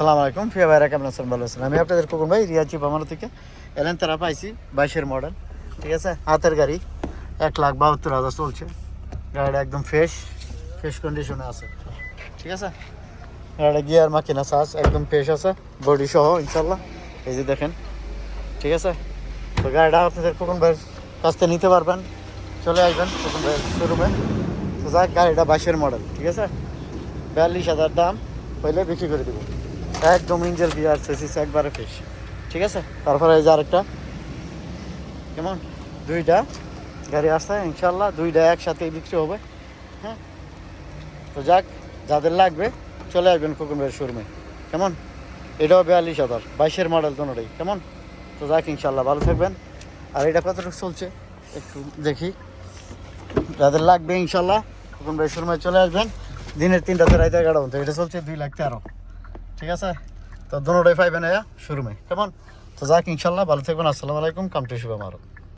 আসসালামু আলাইকুম প্রিয় ভাইরা, কেমন আছেন? ভালো আছেন? আমি আপনাদের খোকন ভাই, রিয়াজি বামানো থেকে। এলেন তারা পাইছি 22-এর মডেল, ঠিক আছে, হাতের গাড়ি, 1,72,000 চলছে। গাড়িটা একদম ফ্রেশ কন্ডিশনে আছে, ঠিক আছে। গাড়িটা গিয়ার মাকিনা সাজ একদম ফ্রেশ আছে, বডি সহ ইনশাল্লাহ। এই যে দেখেন, ঠিক আছে। তো গাড়িটা আপনাদের খোকন ভাইয়ের কাছ থেকে নিতে পারবেন, চলে আসবেন খোকন ভাইয়ের শোরুমে। তো যাক, গাড়িটা 22-এর মডেল, ঠিক আছে, 42,000 দাম হইলে বিক্রি করে দেবো। একদম ইঞ্জেল গিয়ার চেসিস একবারে ফ্রেশ, ঠিক আছে। তারপরে এই যে আরেকটা, কেমন, দুইটা গাড়ি আসছে ইনশাল্লাহ, দুইটা একসাথে বিক্রি হবে। হ্যাঁ, তো যাক, যাদের লাগবে চলে আসবেন খোকন ভাইয়ের শোরুমে, কেমন। এটাও 42,000, 22-এর মডেল দুটোটাই, কেমন। তো যাক, ইনশাল্লাহ ভালো থাকবেন। আর এটা কতটুকু চলছে একটু দেখি। যাদের লাগবে ইনশাল্লাহ খোকন ভাইয়ের শোরুমে চলে আসবেন। দিনের 3টাতে রাইতে 11টা পর্যন্ত। এটা চলছে 2,13,000, ঠিক আছে। তো দুটোটাই পাইবেন শোরুমে, কেমন। তো যাক, ইনশাল্লাহ ভালো থাকবেন। আসসালামু আলাইকুম, কামটি শুভ আমার।